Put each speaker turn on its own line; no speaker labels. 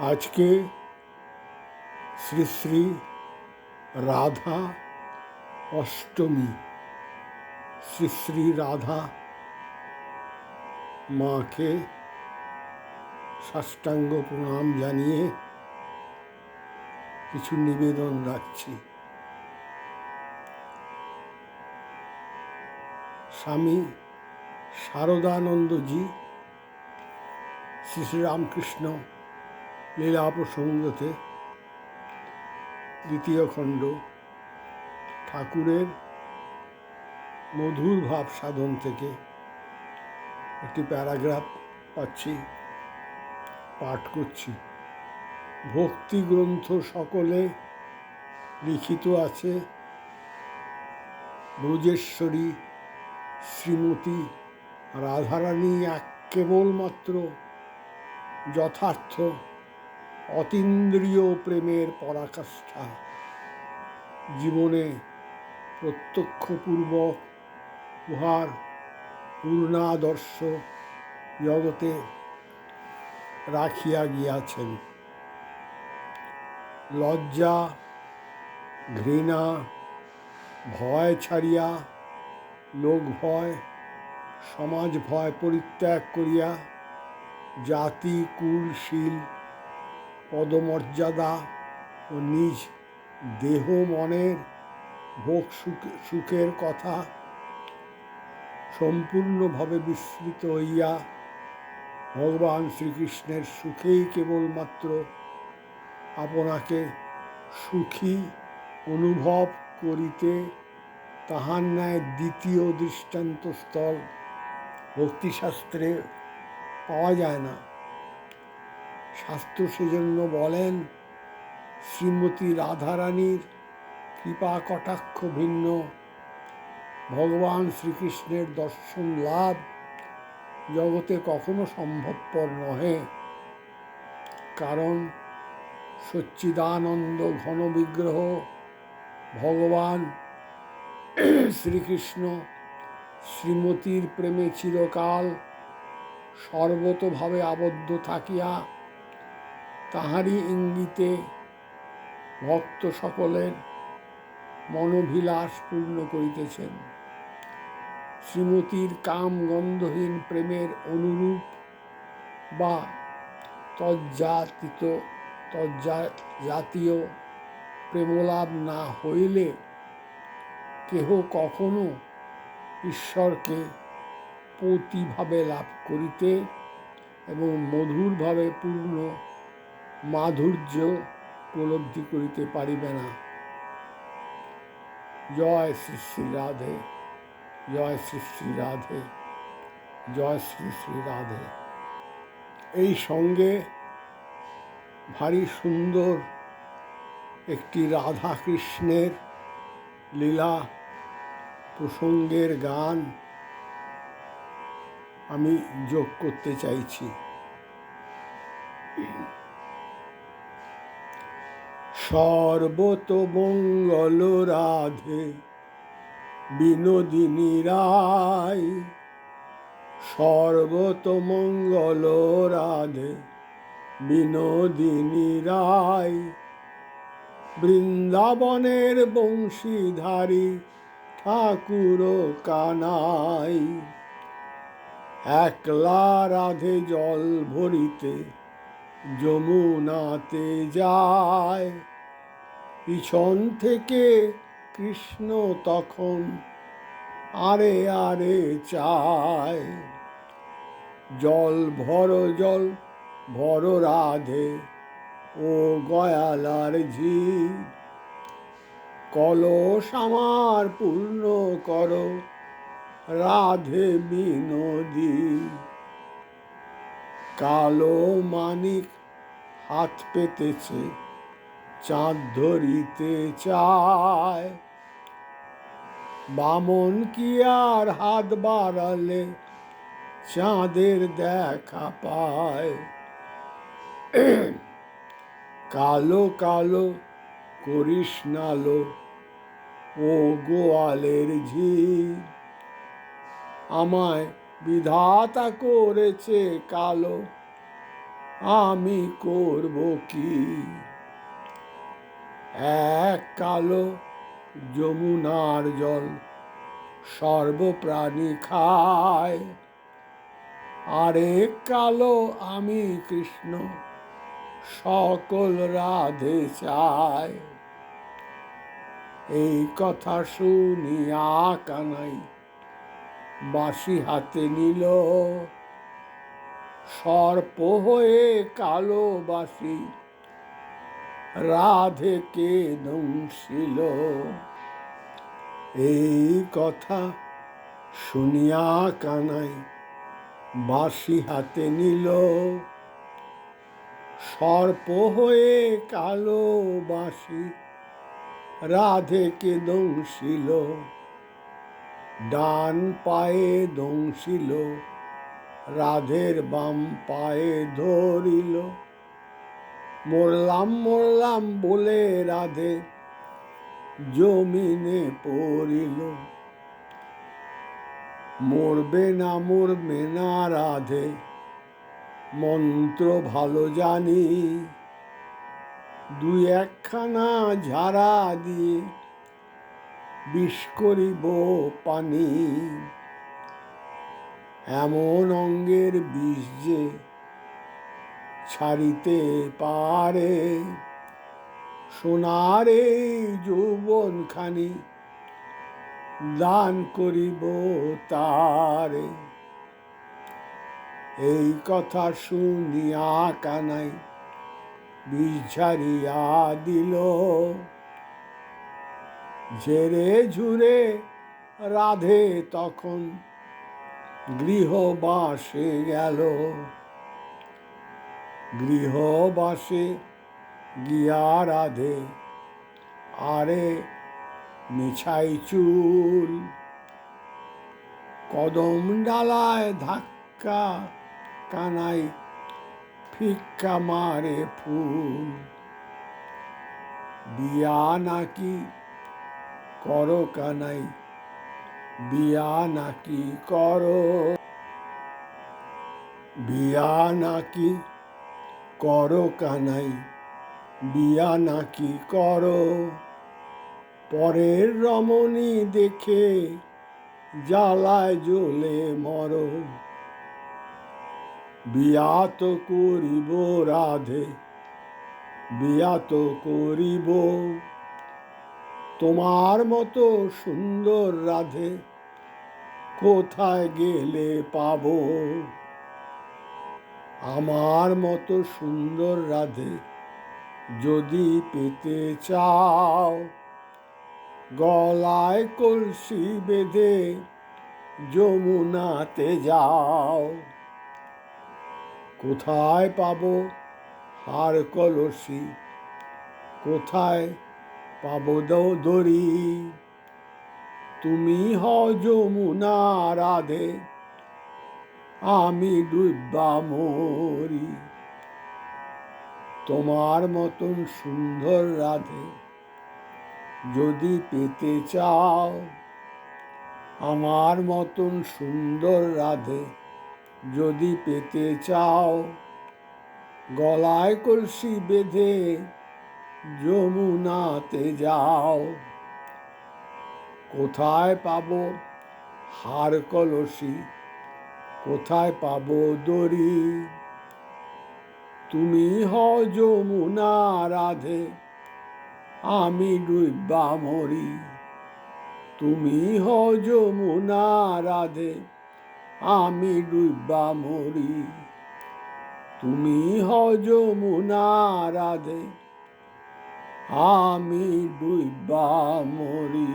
আজকে শ্রী শ্রী রাধা অষ্টমী। শ্রী শ্রী রাধা মাকে সাষ্টাঙ্গ প্রণাম জানিয়ে কিছু নিবেদন রাখছি। স্বামী শারদানন্দজি শ্রী শ্রী রামকৃষ্ণ লীলা প্রসঙ্গতে দ্বিতীয় খণ্ড ঠাকুরের মধুর ভাব সাধন থেকে একটি প্যারাগ্রাফ পাচ্ছি, পাঠ করছি। ভক্তি গ্রন্থ সকলে লিখিত আছে ব্রজেশ্বরী শ্রীমতী রাধারানী এক কেবলমাত্র যথার্থ অতীন্দ্রিয় প্রেমের পরাকাষ্ঠা। জীবনে প্রত্যক্ষপূর্বক উহার পূর্ণাদর্শ জগতে রাখিয়া গিয়াছেন। লজ্জা, ঘৃণা, ভয় ছাড়িয়া, লোক ভয়, সমাজ ভয় পরিত্যাগ করিয়া জাতি, কুল, শীল, পদমর্যাদা ও নিজ দেহ মনের ভোগ সুখের কথা সম্পূর্ণভাবে বিস্মৃত হইয়া ভগবান শ্রীকৃষ্ণের সুখেই কেবলমাত্র আপনাকে সুখী অনুভব করিতে তাহার ন্যায় দ্বিতীয় দৃষ্টান্তস্থল ভক্তিশাস্ত্রে পাওয়া যায় না। শাস্ত্র সেজন্য বলেন, শ্রীমতী রাধারানীর কৃপা কটাক্ষ ভিন্ন ভগবান শ্রীকৃষ্ণের দর্শন লাভ জগতে কখনো সম্ভবপর নহে। কারণ সচ্চিদানন্দ ঘন বিগ্রহ ভগবান শ্রীকৃষ্ণ শ্রীমতীর প্রেমে চিরকাল সর্বতোভাবে আবদ্ধ থাকিয়া তাহারই ইঙ্গিতে ভক্ত সকলের মনোভিলাস পূর্ণ করিতেছেন। শ্রীমতীর কাম গন্ধহীন প্রেমের অনুরূপ বা তজ্জাতীয় প্রেমলাভ না হইলে কেহ কখনো ঈশ্বরকে পতিভাবে লাভ করিতে এবং মধুরভাবে পূর্ণ মাধুর্য উপলব্ধি করিতে পারিবে না। জয় শ্রী শ্রী রাধে, জয় শ্রী শ্রী রাধে, জয় শ্রী শ্রী রাধে। এই সঙ্গে ভারী সুন্দর একটি রাধা কৃষ্ণের লীলা প্রসঙ্গের গান আমি যোগ করতে চাইছি। সর্বতমঙ্গল রাধে বিনোদিনী রায়, সর্বতমঙ্গল রাধে বিনোদিনী রায়, বৃন্দাবনের বংশীধারী ঠাকুর কানাই, একলা রাধে জল ভরিতে যমুনাতে যায়, পিছন থেকে কৃষ্ণ তখন আরে আরে চায়, জল ভর রাধে ও গয়ালার ঝি, কলস আমার পূর্ণ করো রাধে বিনোদী, কালো মানিক হাত পেতেছে চাঁদ ধরিতে চায়, বামন কি আর হাত বাড়ালে চাঁদের দেখা পায়, কালো কালো করিস নালো ও গোয়ালের ঝি, আমায় বিধাতা করেছে কালো আমি করব কি। এক কালো যমুনার জল সর্বপ্রাণী খায়, আরেক কালো আমি কৃষ্ণ সকল রাধে চায়। এই কথা শুনিয়া কানাই বাঁশি হাতে নিল, সর্প হয়ে কালো বাঁশি রাধেকে দংশিল। এই কথা শুনিয়া কানাই বাঁশি হাতে নিল, সর্প হয়ে কালো বাঁশি রাধেকে দংশিল। ডান পায়ে দংশিল, রাধের বাম পায়ে ধরিল। মরলাম মরলাম বলে রাধে জমিনে পড়িল। মরবে না রাধে মন্ত্র ভালো জানি, দুই একখানা ঝাড়া দিয়ে বিষ করিব পানি। এমন অঙ্গের বিষ যে ছাড়িতে পারে, সোনার এই যৌবনখানি দান করিব তারে। এই কথা শুনিয়া কানাই বিষ ঝাড়িয়া দিল, ঝেড়ে ঝুরে রাধে তখন গৃহবাসে গেল। গৃহবাসে গিয়া রাধে আরে মিছাই চুল, কদম ডালায় ধাক্কা কানাই ফিক্কা মারে ফুল। বিয়া নাকি করো কানাই, বিয়া নাকি করো, বিয়া নাকি করো কানাই, বিয়া নাকি করো। পরের রমণী দেখে জ্বালায় জ্বলে মরো। বিয়া তো করিব রাধে, বিয়া তো করিব, তোমার মতো সুন্দর রাধে কোথায় গেলে পাবো। আমার মতো সুন্দর রাধে যদি পেতে চাও, গলায় কলসি বেঁধে যমুনাতে যাও। কোথায় পাবো হার কলসি, কোথায় পাবো দড়ি, তুমি হও যমুনা রাধে আমি ডুববা মরি। তোমার মতন সুন্দর রাধে যদি পেতে চাও, আমার মতন সুন্দর রাধে যদি পেতে চাও, গলায় কলসি বেঁধে যমুনাতে যাও। কোথায় পাবো হার কলসি, কোথায় পাবো দড়ি, তুমি হও যমুনা রাধে আমি ডুববা মরি। তুমি হও যমুনা রাধে আমি ডুববা মরি। তুমি হও যমুনা রাধে আমি ডুববা মরি।